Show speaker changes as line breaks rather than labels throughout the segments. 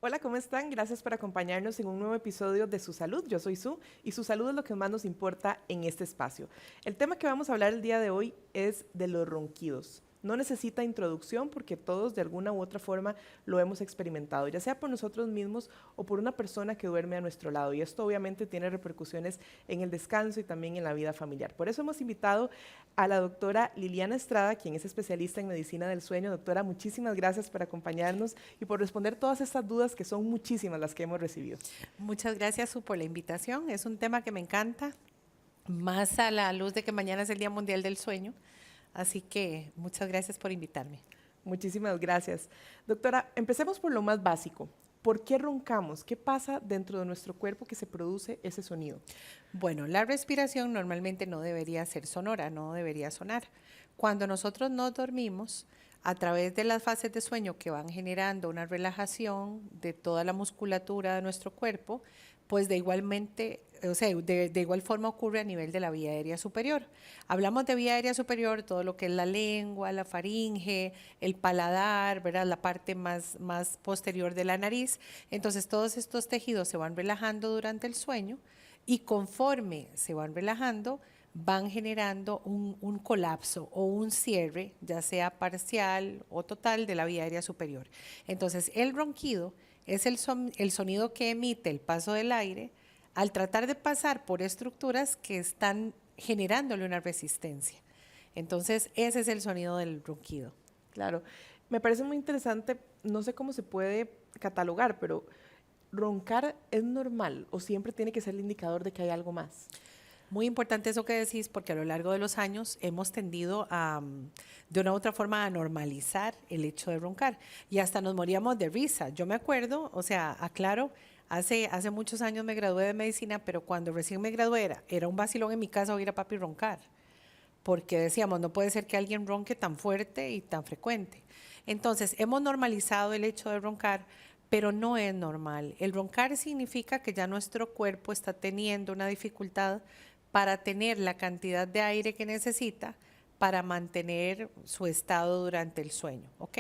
Hola, ¿cómo están? Gracias por acompañarnos en un nuevo episodio de Su Salud. Yo soy Su y su salud es lo que más nos importa en este espacio. El tema que vamos a hablar el día de hoy es de los ronquidos. No necesita introducción porque todos de alguna u otra forma lo hemos experimentado, ya sea por nosotros mismos o por una persona que duerme a nuestro lado. Y esto obviamente tiene repercusiones en el descanso y también en la vida familiar. Por eso hemos invitado a la doctora Liliana Estrada, quien es especialista en medicina del sueño. Doctora, muchísimas gracias por acompañarnos y por responder todas estas dudas que son muchísimas las que hemos recibido.
Muchas gracias, Su, por la invitación. Es un tema que me encanta, más a la luz de que mañana es el Día Mundial del Sueño. Así que muchas gracias por invitarme.
Muchísimas gracias. Doctora, empecemos por lo más básico. ¿Por qué roncamos? ¿Qué pasa dentro de nuestro cuerpo que se produce ese sonido?
Bueno, la respiración normalmente no debería ser sonora, no debería sonar. Cuando nosotros nos dormimos, a través de las fases de sueño que van generando una relajación de toda la musculatura de nuestro cuerpo, pues de igual forma ocurre a nivel de la vía aérea superior. Hablamos de vía aérea superior, todo lo que es la lengua, la faringe, el paladar, ¿verdad? La parte más posterior de la nariz. Entonces todos estos tejidos se van relajando durante el sueño y conforme se van relajando, van generando un colapso o un cierre, ya sea parcial o total, de la vía aérea superior. Entonces, el ronquido es el sonido que emite el paso del aire al tratar de pasar por estructuras que están generándole una resistencia. Entonces, ese es el sonido del ronquido.
Claro, me parece muy interesante, no sé cómo se puede catalogar, pero ¿roncar es normal o siempre tiene que ser el indicador de que hay algo más?
Muy importante eso que decís, porque a lo largo de los años hemos tendido de una u otra forma, a normalizar el hecho de roncar. Y hasta nos moríamos de risa. Yo me acuerdo, o sea, aclaro, hace muchos años me gradué de medicina, pero cuando recién me gradué era un vacilón en mi casa oír a papi roncar. Porque decíamos, no puede ser que alguien ronque tan fuerte y tan frecuente. Entonces, hemos normalizado el hecho de roncar, pero no es normal. El roncar significa que ya nuestro cuerpo está teniendo una dificultad para tener la cantidad de aire que necesita para mantener su estado durante el sueño, ¿ok?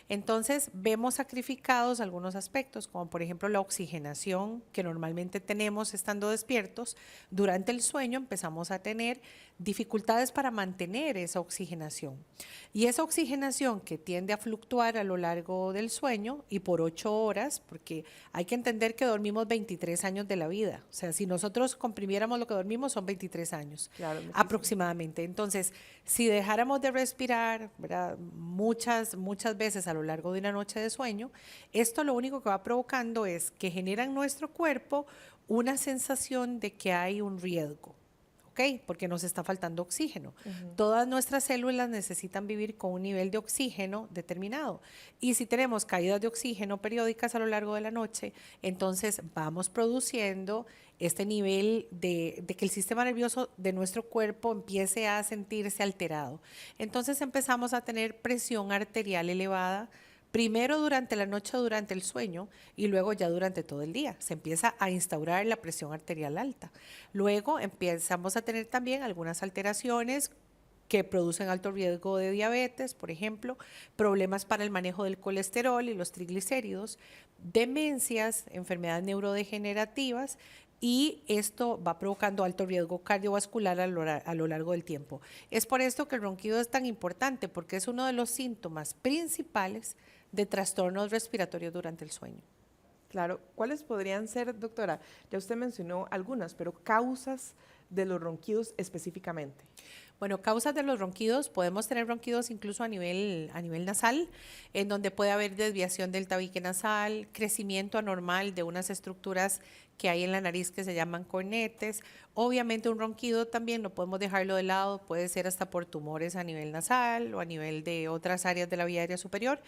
Entonces vemos sacrificados algunos aspectos, como por ejemplo la oxigenación que normalmente tenemos estando despiertos. Durante el sueño empezamos a tener dificultades para mantener esa oxigenación. Y esa oxigenación que tiende a fluctuar a lo largo del sueño y por 8 horas, porque hay que entender que dormimos 23 años de la vida. O sea, si nosotros comprimiéramos lo que dormimos son 23 años
Claro, muchísimo.
aproximadamente. Entonces, si dejáramos de respirar, ¿verdad? Muchas veces a lo largo de una noche de sueño, esto lo único que va provocando es que genera en nuestro cuerpo una sensación de que hay un riesgo. ¿Ok? Porque nos está faltando oxígeno. Todas nuestras células necesitan vivir con un nivel de oxígeno determinado. Y si tenemos caídas de oxígeno periódicas a lo largo de la noche, entonces vamos produciendo este nivel de que el sistema nervioso de nuestro cuerpo empiece a sentirse alterado. Entonces empezamos a tener presión arterial elevada, primero durante la noche o durante el sueño y luego ya durante todo el día. Se empieza a instaurar la presión arterial alta. Luego empezamos a tener también algunas alteraciones que producen alto riesgo de diabetes, por ejemplo, problemas para el manejo del colesterol y los triglicéridos, demencias, enfermedades neurodegenerativas, y esto va provocando alto riesgo cardiovascular a lo largo del tiempo. Es por esto que el ronquido es tan importante, porque es uno de los síntomas principales de trastornos respiratorios durante el sueño.
Claro, ¿cuáles podrían ser, doctora? Ya usted mencionó algunas, pero causas de los ronquidos específicamente.
Bueno, causas de los ronquidos, podemos tener ronquidos incluso a nivel nasal, en donde puede haber desviación del tabique nasal, crecimiento anormal de unas estructuras que hay en la nariz que se llaman cornetes. Obviamente un ronquido también no podemos dejarlo de lado, puede ser hasta por tumores a nivel nasal o a nivel de otras áreas de la vía aérea superior.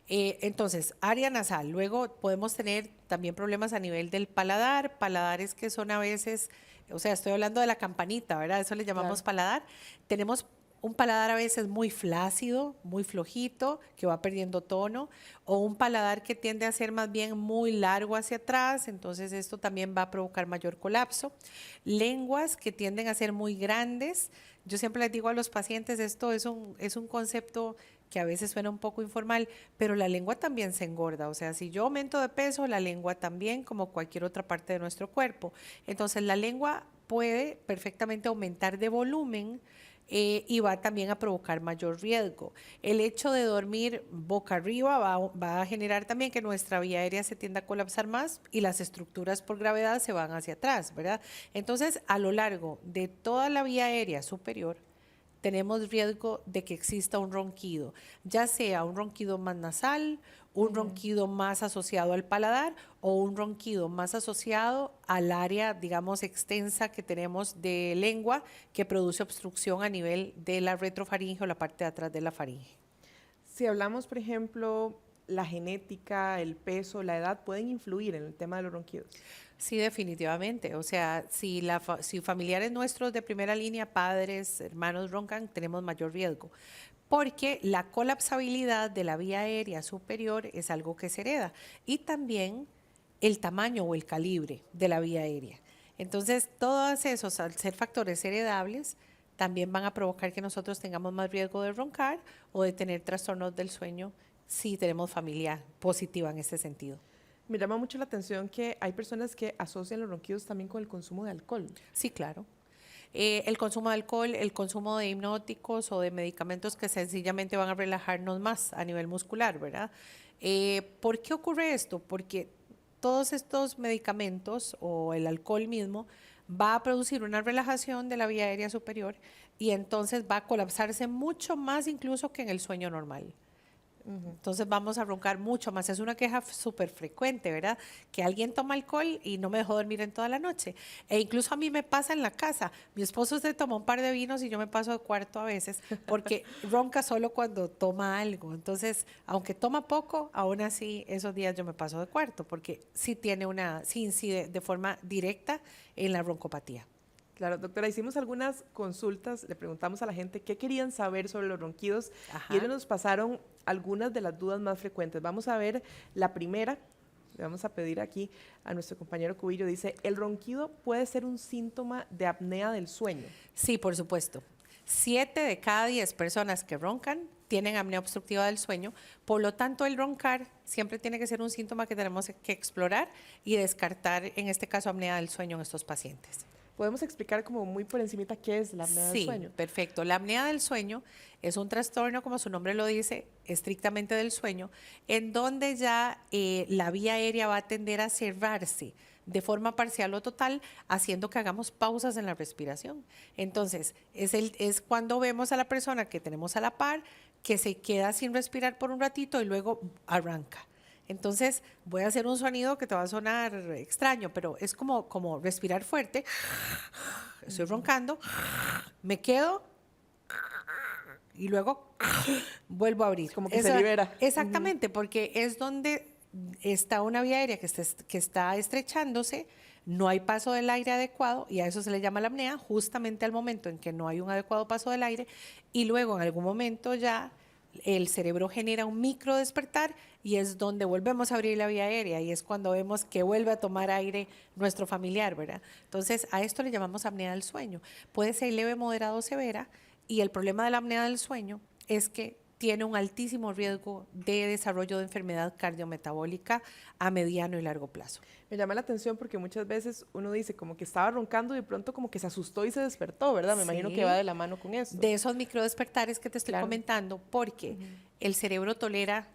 Entonces, área nasal. Luego podemos tener también problemas a nivel del paladar, paladares que son a veces, o sea, estoy hablando de la campanita, ¿verdad? Eso le llamamos
Claro.
paladar. Tenemos un paladar a veces muy flácido, muy flojito, que va perdiendo tono, o un paladar que tiende a ser más bien muy largo hacia atrás, entonces esto también va a provocar mayor colapso. Lenguas que tienden a ser muy grandes. Yo siempre les digo a los pacientes, esto es un concepto que a veces suena un poco informal, pero la lengua también se engorda. O sea, si yo aumento de peso, la lengua también, como cualquier otra parte de nuestro cuerpo. Entonces, la lengua puede perfectamente aumentar de volumen y va también a provocar mayor riesgo. El hecho de dormir boca arriba va a generar también que nuestra vía aérea se tienda a colapsar más y las estructuras por gravedad se van hacia atrás, ¿verdad? Entonces, a lo largo de toda la vía aérea superior, tenemos riesgo de que exista un ronquido, ya sea un ronquido más nasal, un ronquido más asociado al paladar o un ronquido más asociado al área, digamos, extensa que tenemos de lengua que produce obstrucción a nivel de la retrofaringe o la parte de atrás de la faringe.
Si hablamos, por ejemplo, la genética, el peso, la edad, pueden influir en el tema de los ronquidos.
Sí, definitivamente. O sea, si familiares nuestros de primera línea, padres, hermanos roncan, tenemos mayor riesgo. Porque la colapsabilidad de la vía aérea superior es algo que se hereda. Y también el tamaño o el calibre de la vía aérea. Entonces, todos esos, al ser factores heredables, también van a provocar que nosotros tengamos más riesgo de roncar o de tener trastornos del sueño si tenemos familia positiva en ese sentido.
Me llama mucho la atención que hay personas que asocian los ronquidos también con el consumo de alcohol.
Sí, claro. El consumo de alcohol, el consumo de hipnóticos o de medicamentos que sencillamente van a relajarnos más a nivel muscular, ¿verdad? ¿Por qué ocurre esto? Porque todos estos medicamentos o el alcohol mismo va a producir una relajación de la vía aérea superior y entonces va a colapsarse mucho más incluso que en el sueño normal. Entonces vamos a roncar mucho más. Es una queja súper frecuente, ¿verdad? Que alguien toma alcohol y no me dejó dormir en toda la noche. E incluso a mí me pasa en la casa. Mi esposo se toma un par de vinos y yo me paso de cuarto a veces porque ronca solo cuando toma algo. Entonces, aunque toma poco, aún así esos días yo me paso de cuarto porque sí incide de forma directa en la broncopatía.
Claro, doctora, hicimos algunas consultas, le preguntamos a la gente qué querían saber sobre los ronquidos y ellos nos pasaron algunas de las dudas más frecuentes. Vamos a ver la primera, le vamos a pedir aquí a nuestro compañero Cubillo, dice, ¿el ronquido puede ser un síntoma de apnea del sueño?
Sí, por supuesto. 7 de cada 10 personas que roncan tienen apnea obstructiva del sueño, por lo tanto el roncar siempre tiene que ser un síntoma que tenemos que explorar y descartar, en este caso, apnea del sueño en estos pacientes.
¿Podemos explicar como muy por encimita qué es la apnea del sueño?
Sí, perfecto. La apnea del sueño es un trastorno, como su nombre lo dice, estrictamente del sueño, en donde ya la vía aérea va a tender a cerrarse de forma parcial o total, haciendo que hagamos pausas en la respiración. Entonces, es cuando vemos a la persona que tenemos a la par, que se queda sin respirar por un ratito y luego arranca. Entonces voy a hacer un sonido que te va a sonar extraño, pero es como respirar fuerte. Estoy roncando, me quedo y luego vuelvo a abrir.
Como que se libera.
Exactamente, porque es donde está una vía aérea que está estrechándose, no hay paso del aire adecuado y a eso se le llama la apnea, justamente al momento en que no hay un adecuado paso del aire y luego en algún momento ya el cerebro genera un micro despertar y es donde volvemos a abrir la vía aérea y es cuando vemos que vuelve a tomar aire nuestro familiar, ¿verdad? Entonces, a esto le llamamos apnea del sueño. Puede ser leve, moderado o severa y el problema de la apnea del sueño es que tiene un altísimo riesgo de desarrollo de enfermedad cardiometabólica a mediano y largo plazo.
Me llama la atención porque muchas veces uno dice como que estaba roncando y de pronto como que se asustó y se despertó, ¿verdad? Me imagino que va de la mano con eso.
De esos microdespertares que te estoy comentando, porque el cerebro tolera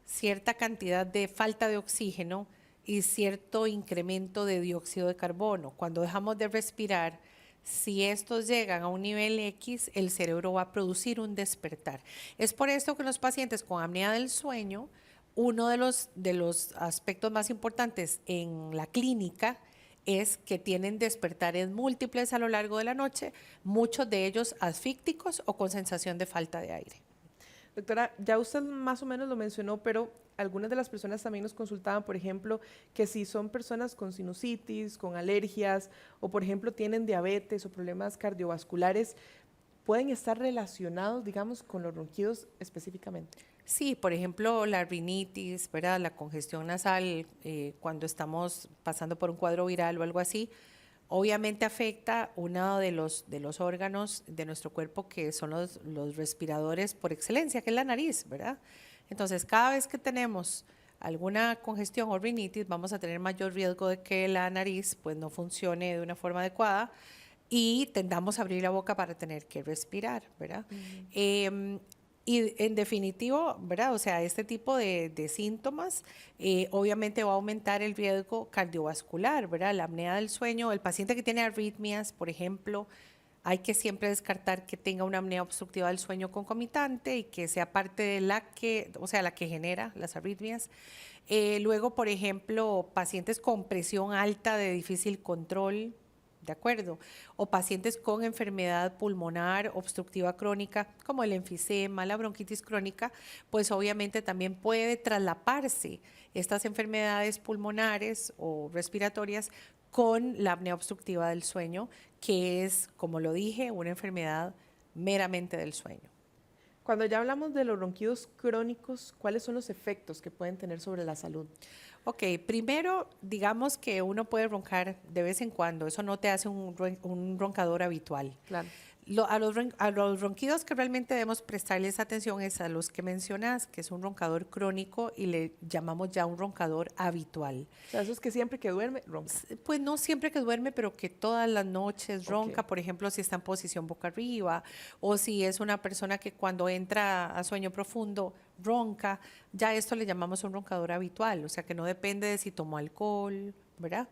cierta cantidad de falta de oxígeno y cierto incremento de dióxido de carbono. Cuando dejamos de respirar, si estos llegan a un nivel X, el cerebro va a producir un despertar. Es por esto que los pacientes con apnea del sueño, uno de los aspectos más importantes en la clínica es que tienen despertares múltiples a lo largo de la noche, muchos de ellos asfícticos o con sensación de falta de aire.
Doctora, ya usted más o menos lo mencionó, pero algunas de las personas también nos consultaban, por ejemplo, que si son personas con sinusitis, con alergias, o por ejemplo tienen diabetes o problemas cardiovasculares, ¿pueden estar relacionados, digamos, con los ronquidos específicamente?
Sí, por ejemplo, la rinitis, ¿verdad? La congestión nasal, cuando estamos pasando por un cuadro viral o algo así, obviamente afecta uno de los órganos de nuestro cuerpo que son los respiradores por excelencia, que es la nariz, ¿verdad? Entonces, cada vez que tenemos alguna congestión o rinitis, vamos a tener mayor riesgo de que la nariz pues no funcione de una forma adecuada y tendamos a abrir la boca para tener que respirar, ¿verdad? Y en definitivo, ¿verdad? O sea, este tipo de síntomas obviamente va a aumentar el riesgo cardiovascular, ¿verdad? La apnea del sueño, el paciente que tiene arritmias, por ejemplo, hay que siempre descartar que tenga una apnea obstructiva del sueño concomitante y que sea parte de la que genera las arritmias. Luego, por ejemplo, pacientes con presión alta de difícil control, ¿de acuerdo? O pacientes con enfermedad pulmonar obstructiva crónica, como el enfisema, la bronquitis crónica, pues obviamente también puede traslaparse estas enfermedades pulmonares o respiratorias con la apnea obstructiva del sueño, que es, como lo dije, una enfermedad meramente del sueño.
Cuando ya hablamos de los ronquidos crónicos, ¿cuáles son los efectos que pueden tener sobre la salud?
Ok, primero, digamos que uno puede roncar de vez en cuando, eso no te hace un roncador habitual.
Claro.
A los ronquidos que realmente debemos prestarles atención es a los que mencionas, que es un roncador crónico y le llamamos ya un roncador habitual.
O sea, eso es que siempre que duerme, ronca.
Pues no siempre que duerme, pero que todas las noches ronca, por ejemplo, si está en posición boca arriba o si es una persona que cuando entra a sueño profundo ronca, ya esto le llamamos un roncador habitual, o sea que no depende de si tomó alcohol, ¿verdad?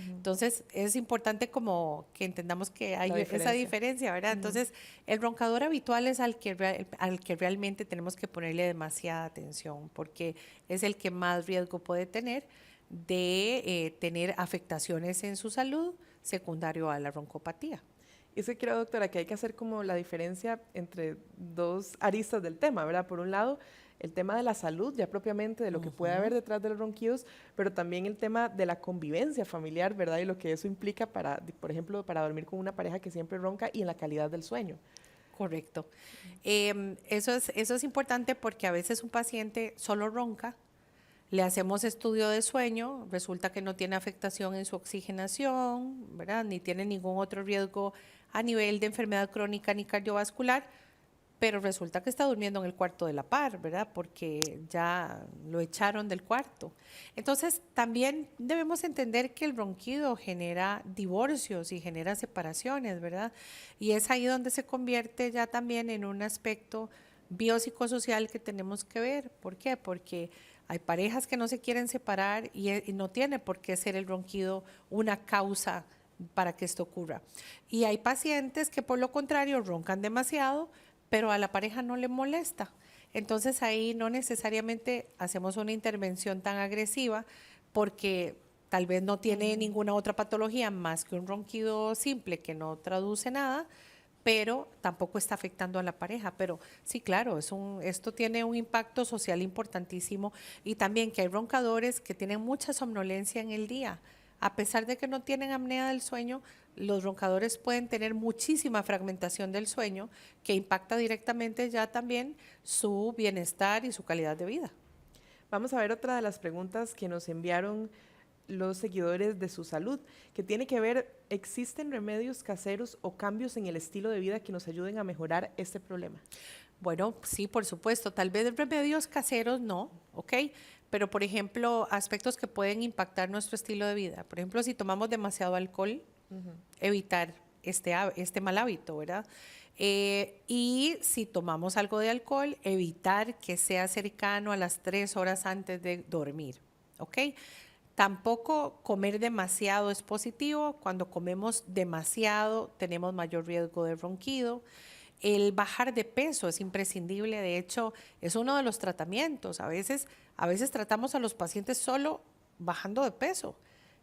Entonces, es importante como que entendamos que hay esa diferencia, ¿verdad? Entonces, el roncador habitual es al que realmente tenemos que ponerle demasiada atención, porque es el que más riesgo puede tener de tener afectaciones en su salud secundario a la roncopatía.
Y sí creo, doctora, que hay que hacer como la diferencia entre dos aristas del tema, ¿verdad? Por un lado, el tema de la salud, ya propiamente de lo que puede haber detrás de los ronquidos, pero también el tema de la convivencia familiar, ¿verdad? Y lo que eso implica para, por ejemplo, para dormir con una pareja que siempre ronca y en la calidad del sueño.
Correcto. Eso es importante porque a veces un paciente solo ronca, le hacemos estudio de sueño, resulta que no tiene afectación en su oxigenación, ¿verdad? Ni tiene ningún otro riesgo a nivel de enfermedad crónica ni cardiovascular, pero resulta que está durmiendo en el cuarto de la par, ¿verdad? Porque ya lo echaron del cuarto. Entonces, también debemos entender que el ronquido genera divorcios y genera separaciones, ¿verdad? Y es ahí donde se convierte ya también en un aspecto biopsicosocial que tenemos que ver. ¿Por qué? Porque hay parejas que no se quieren separar y no tiene por qué ser el ronquido una causa para que esto ocurra. Y hay pacientes que por lo contrario roncan demasiado, pero a la pareja no le molesta. Entonces ahí no necesariamente hacemos una intervención tan agresiva porque tal vez no tiene ninguna otra patología más que un ronquido simple que no traduce nada, pero tampoco está afectando a la pareja. Pero sí, claro, esto tiene un impacto social importantísimo y también que hay roncadores que tienen mucha somnolencia en el día. A pesar de que no tienen apnea del sueño, los roncadores pueden tener muchísima fragmentación del sueño que impacta directamente ya también su bienestar y su calidad de vida.
Vamos a ver otra de las preguntas que nos enviaron los seguidores de Su Salud, que tiene que ver, ¿existen remedios caseros o cambios en el estilo de vida que nos ayuden a mejorar este problema?
Bueno, sí, por supuesto, tal vez remedios caseros no, ¿ok? Pero, por ejemplo, aspectos que pueden impactar nuestro estilo de vida. Por ejemplo, si tomamos demasiado alcohol, evitar este mal hábito, ¿verdad? Y si tomamos algo de alcohol, evitar que sea cercano a las 3 horas antes de dormir, ¿ok? Tampoco comer demasiado es positivo. Cuando comemos demasiado tenemos mayor riesgo de ronquido. El bajar de peso es imprescindible, de hecho es uno de los tratamientos. A veces tratamos a los pacientes solo bajando de peso.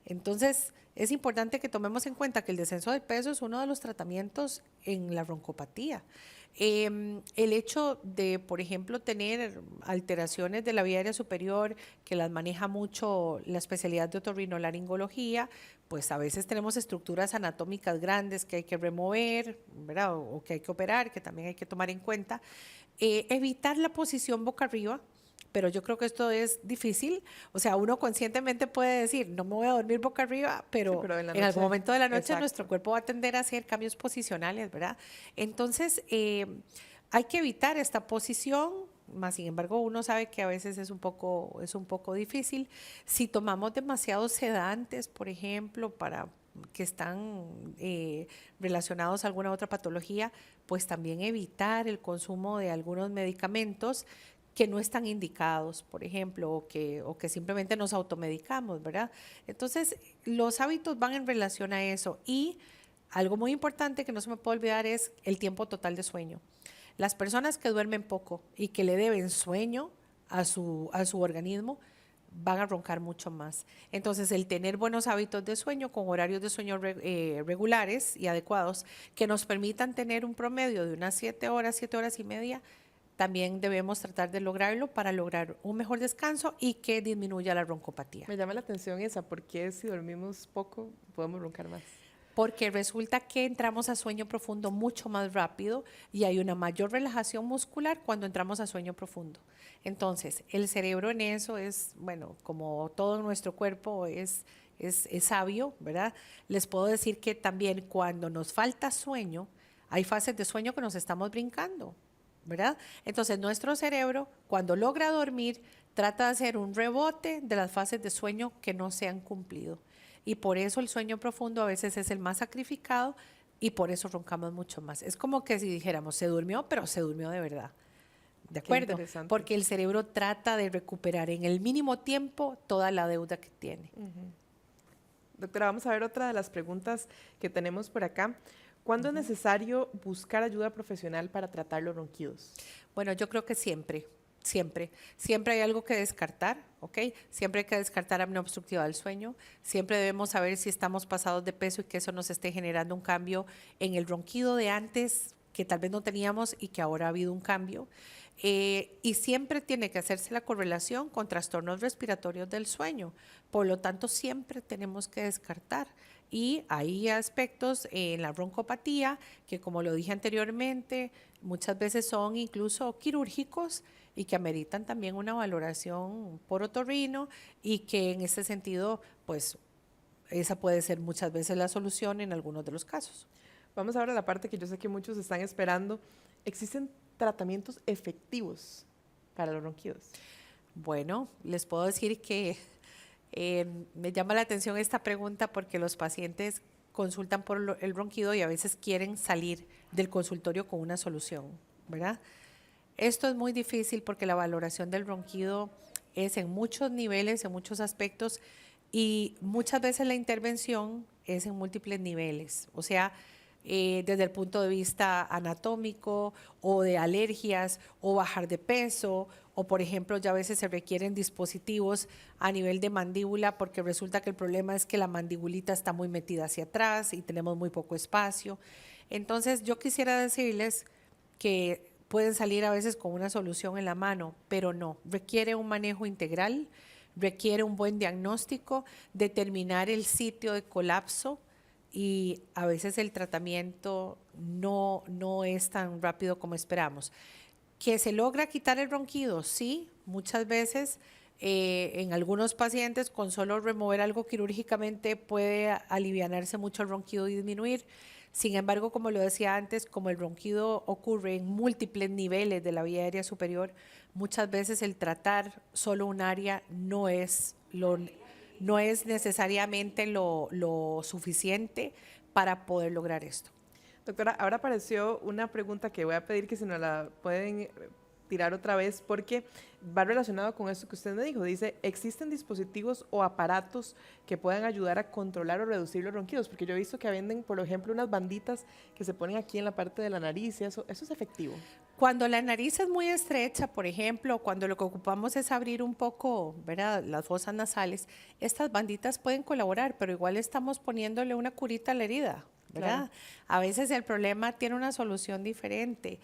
Entonces es importante que tomemos en cuenta que el descenso de peso es uno de los tratamientos en la roncopatía. El hecho de, por ejemplo, tener alteraciones de la vía aérea superior, que las maneja mucho la especialidad de otorrinolaringología, pues a veces tenemos estructuras anatómicas grandes que hay que remover, ¿verdad? O que hay que operar, que también hay que tomar en cuenta. Evitar la posición boca arriba, pero yo creo que esto es difícil. O sea, uno conscientemente puede decir, no me voy a dormir boca arriba, pero,
Sí, pero en la
en algún
noche,
momento de la noche
exacto.
nuestro cuerpo va a tender a hacer cambios posicionales, ¿verdad? Entonces, hay que evitar esta posición, más sin embargo, uno sabe que a veces es un poco difícil. Si tomamos demasiados sedantes, por ejemplo, para que están relacionados a alguna otra patología, pues también evitar el consumo de algunos medicamentos que no están indicados, por ejemplo, o que simplemente nos automedicamos, ¿verdad? Entonces, los hábitos van en relación a eso y algo muy importante que no se me puede olvidar es el tiempo total de sueño. Las personas que duermen poco y que le deben sueño a su organismo van a roncar mucho más. Entonces, el tener buenos hábitos de sueño con horarios de sueño regulares y adecuados que nos permitan tener un promedio de unas 7 horas y media, también debemos tratar de lograrlo para lograr un mejor descanso y que disminuya la roncopatía.
Me llama la atención esa, porque si dormimos poco podemos roncar más.
Porque resulta que entramos a sueño profundo mucho más rápido y hay una mayor relajación muscular cuando entramos a sueño profundo. Entonces, el cerebro en eso es, bueno, como todo nuestro cuerpo es sabio, ¿verdad? Les puedo decir que también cuando nos falta sueño, hay fases de sueño que nos estamos brincando, ¿verdad? Entonces, nuestro cerebro, cuando logra dormir, trata de hacer un rebote de las fases de sueño que no se han cumplido. Y por eso el sueño profundo a veces es el más sacrificado y por eso roncamos mucho más. Es como que si dijéramos, se durmió, pero se durmió de verdad. ¿De
Qué
acuerdo?
interesante.
Porque el cerebro trata de recuperar en el mínimo tiempo toda la deuda que tiene.
Doctora, vamos a ver otra de las preguntas que tenemos por acá. ¿Cuándo es necesario buscar ayuda profesional para tratar los ronquidos?
Bueno, yo creo que siempre, siempre. Siempre hay algo que descartar, ¿ok? Siempre hay que descartar apnea obstructiva del sueño. Siempre debemos saber si estamos pasados de peso y que eso nos esté generando un cambio en el ronquido de antes que tal vez no teníamos y que ahora ha habido un cambio. Y siempre tiene que hacerse la correlación con trastornos respiratorios del sueño. Por lo tanto, siempre tenemos que descartar. Y hay aspectos en la broncopatía que, como lo dije anteriormente, muchas veces son incluso quirúrgicos y que ameritan también una valoración por otorrino y que en ese sentido, pues, esa puede ser muchas veces la solución en algunos de los casos.
Vamos ahora a la parte que yo sé que muchos están esperando. ¿Existen tratamientos efectivos para los ronquidos?
Bueno, les puedo decir que me llama la atención esta pregunta porque los pacientes consultan por el ronquido y a veces quieren salir del consultorio con una solución, ¿verdad? Esto es muy difícil porque la valoración del ronquido es en muchos niveles, en muchos aspectos y muchas veces la intervención es en múltiples niveles. O sea, desde el punto de vista anatómico o de alergias o bajar de peso o por ejemplo ya a veces se requieren dispositivos a nivel de mandíbula porque resulta que el problema es que la mandibulita está muy metida hacia atrás y tenemos muy poco espacio. Entonces yo quisiera decirles que pueden salir a veces con una solución en la mano, pero no, requiere un manejo integral, requiere un buen diagnóstico, determinar el sitio de colapso y a veces el tratamiento no es tan rápido como esperamos. ¿Que se logra quitar el ronquido? Sí, muchas veces en algunos pacientes con solo remover algo quirúrgicamente puede alivianarse mucho el ronquido y disminuir. Sin embargo, como lo decía antes, como el ronquido ocurre en múltiples niveles de la vía aérea superior, muchas veces el tratar solo un área no es necesariamente lo suficiente para poder lograr esto.
Doctora, ahora apareció una pregunta que voy a pedir que se nos la pueden tirar otra vez porque va relacionado con esto que usted me dijo. Dice, ¿existen dispositivos o aparatos que puedan ayudar a controlar o reducir los ronquidos? Porque yo he visto que venden, por ejemplo, unas banditas que se ponen aquí en la parte de la nariz y eso es efectivo.
Cuando la nariz es muy estrecha, por ejemplo, cuando lo que ocupamos es abrir un poco, ¿verdad?, las fosas nasales, estas banditas pueden colaborar, pero igual estamos poniéndole una curita a la herida, ¿verdad? Claro. A veces el problema tiene una solución diferente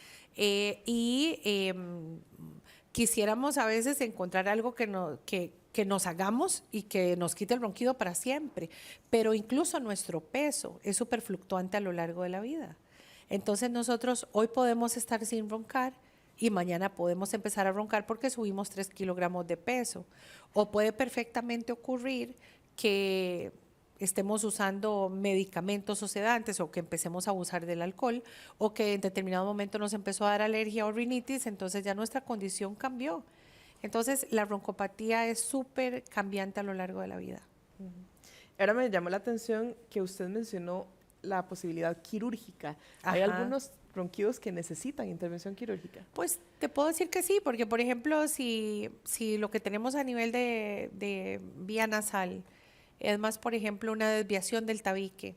quisiéramos a veces encontrar algo que nos hagamos y que nos quite el ronquido para siempre, pero incluso nuestro peso es súper fluctuante a lo largo de la vida. Entonces nosotros hoy podemos estar sin roncar y mañana podemos empezar a roncar porque subimos 3 kilogramos de peso. O puede perfectamente ocurrir que estemos usando medicamentos o sedantes o que empecemos a abusar del alcohol o que en determinado momento nos empezó a dar alergia o rinitis, entonces ya nuestra condición cambió. Entonces la broncopatía es súper cambiante a lo largo de la vida.
Ahora me llamó la atención que usted mencionó la posibilidad quirúrgica. ¿Hay
Ajá.
algunos ronquidos que necesitan intervención quirúrgica?
Pues te puedo decir que sí, porque por ejemplo, si lo que tenemos a nivel de vía nasal es más, por ejemplo, una desviación del tabique,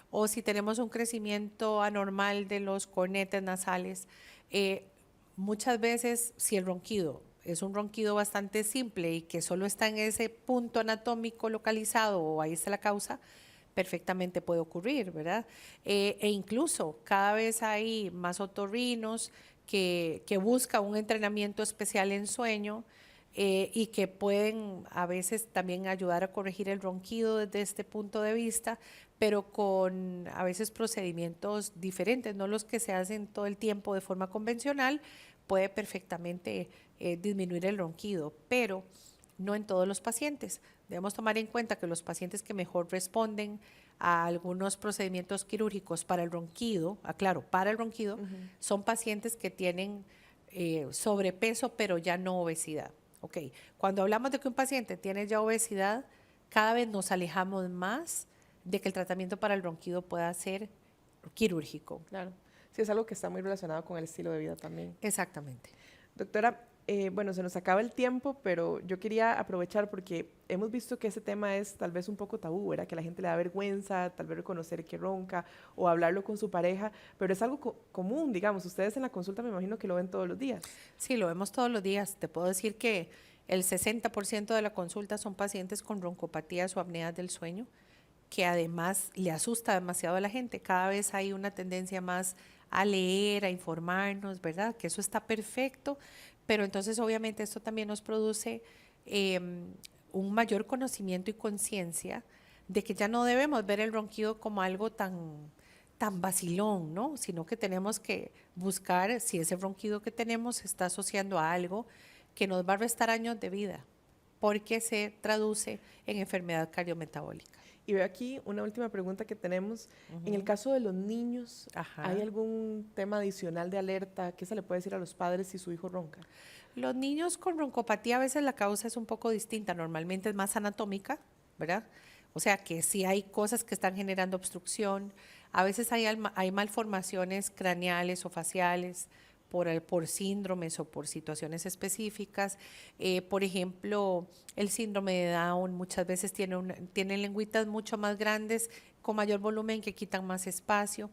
o si tenemos un crecimiento anormal de los cornetes nasales, eh, muchas veces si el ronquido es un ronquido bastante simple y que solo está en ese punto anatómico localizado o ahí está la causa, perfectamente puede ocurrir, ¿verdad? E incluso cada vez hay más otorrinos que buscan un entrenamiento especial en sueño y que pueden a veces también ayudar a corregir el ronquido desde este punto de vista, pero con a veces procedimientos diferentes, no los que se hacen todo el tiempo de forma convencional, puede perfectamente disminuir el ronquido, pero no en todos los pacientes. Debemos tomar en cuenta que los pacientes que mejor responden a algunos procedimientos quirúrgicos para el ronquido, aclaro, para el ronquido, son pacientes que tienen sobrepeso pero ya no obesidad. Ok, cuando hablamos de que un paciente tiene ya obesidad, cada vez nos alejamos más de que el tratamiento para el ronquido pueda ser quirúrgico.
Claro. Sí, es algo que está muy relacionado con el estilo de vida también.
Exactamente.
Doctora, bueno, se nos acaba el tiempo, pero yo quería aprovechar porque hemos visto que ese tema es tal vez un poco tabú, ¿verdad? Que a la gente le da vergüenza, tal vez reconocer que ronca o hablarlo con su pareja, pero es algo común, digamos. Ustedes en la consulta me imagino que lo ven todos los días.
Sí, lo vemos todos los días. Te puedo decir que el 60% de la consulta son pacientes con roncopatías o apneas del sueño, que además le asusta demasiado a la gente. Cada vez hay una tendencia más a leer, a informarnos, ¿verdad? Que eso está perfecto, pero entonces obviamente esto también nos produce un mayor conocimiento y conciencia de que ya no debemos ver el ronquido como algo tan vacilón, ¿no? Sino que tenemos que buscar si ese ronquido que tenemos se está asociando a algo que nos va a restar años de vida, porque se traduce en enfermedad cardiometabólica.
Y veo aquí una última pregunta que tenemos. En el caso de los niños,
Ajá.
¿hay algún tema adicional de alerta? ¿Qué se le puede decir a los padres si su hijo ronca?
Los niños con roncopatía a veces la causa es un poco distinta, normalmente es más anatómica, ¿verdad? O sea que sí hay cosas que están generando obstrucción, a veces hay malformaciones craneales o faciales por síndromes o por situaciones específicas. Por ejemplo, el síndrome de Down muchas veces tiene lengüitas mucho más grandes, con mayor volumen, que quitan más espacio.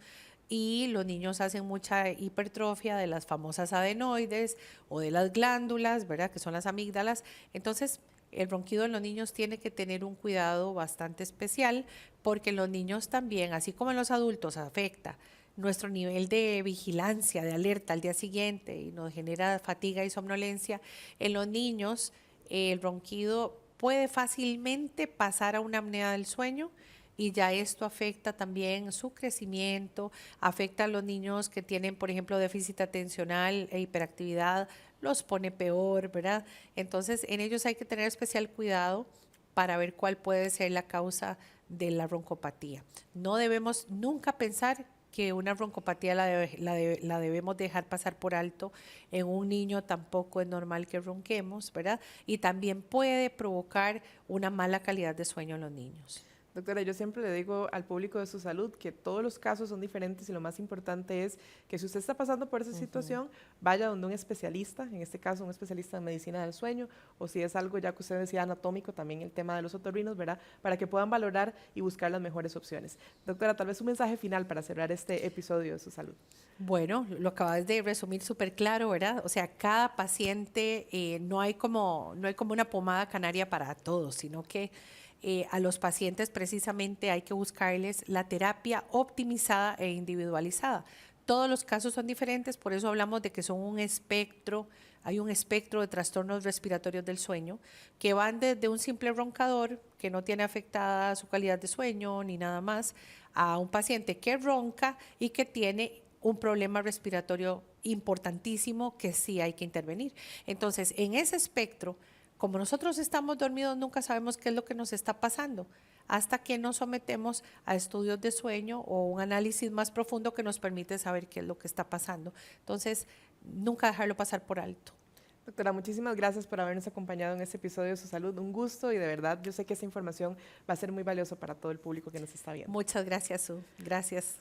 Y los niños hacen mucha hipertrofia de las famosas adenoides o de las glándulas, ¿verdad? Que son las amígdalas. Entonces, el ronquido en los niños tiene que tener un cuidado bastante especial porque los niños también, así como en los adultos, afecta nuestro nivel de vigilancia, de alerta al día siguiente y nos genera fatiga y somnolencia. En los niños, el ronquido puede fácilmente pasar a una apnea del sueño y ya esto afecta también su crecimiento, afecta a los niños que tienen, por ejemplo, déficit atencional e hiperactividad, los pone peor, ¿verdad? Entonces, en ellos hay que tener especial cuidado para ver cuál puede ser la causa de la roncopatía. No debemos nunca pensar que una roncopatía la debemos dejar pasar por alto. En un niño tampoco es normal que ronquemos, ¿verdad? Y también puede provocar una mala calidad de sueño en los niños.
Doctora, yo siempre le digo al público de su salud que todos los casos son diferentes y lo más importante es que si usted está pasando por esa situación, vaya donde un especialista, en este caso un especialista en medicina del sueño, o si es algo ya que usted decía anatómico, también el tema de los otorrinos, ¿verdad? Para que puedan valorar y buscar las mejores opciones. Doctora, tal vez un mensaje final para cerrar este episodio de su salud.
Bueno, lo acabas de resumir súper claro, ¿verdad? O sea, cada paciente no hay como una pomada canaria para todos, sino que a los pacientes precisamente hay que buscarles la terapia optimizada e individualizada. Todos los casos son diferentes, por eso hablamos de que son un espectro, hay un espectro de trastornos respiratorios del sueño que van desde un simple roncador que no tiene afectada su calidad de sueño ni nada más, a un paciente que ronca y que tiene un problema respiratorio importantísimo que sí hay que intervenir. Entonces, en ese espectro, como nosotros estamos dormidos, nunca sabemos qué es lo que nos está pasando hasta que nos sometemos a estudios de sueño o un análisis más profundo que nos permite saber qué es lo que está pasando. Entonces, nunca dejarlo pasar por alto.
Doctora, muchísimas gracias por habernos acompañado en este episodio de Su Salud. Un gusto y de verdad yo sé que esta información va a ser muy valiosa para todo el público que nos está viendo.
Muchas gracias, Su. Gracias.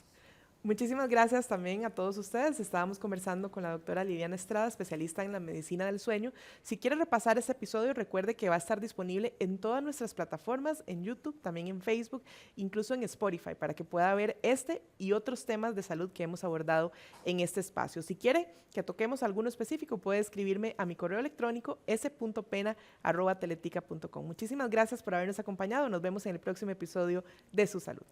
Muchísimas gracias también a todos ustedes. Estábamos conversando con la doctora Liliana Estrada, especialista en la medicina del sueño. Si quiere repasar este episodio, recuerde que va a estar disponible en todas nuestras plataformas, en YouTube, también en Facebook, incluso en Spotify, para que pueda ver este y otros temas de salud que hemos abordado en este espacio. Si quiere que toquemos alguno específico, puede escribirme a mi correo electrónico s.pena@teletica.com. Muchísimas gracias por habernos acompañado. Nos vemos en el próximo episodio de Su Salud.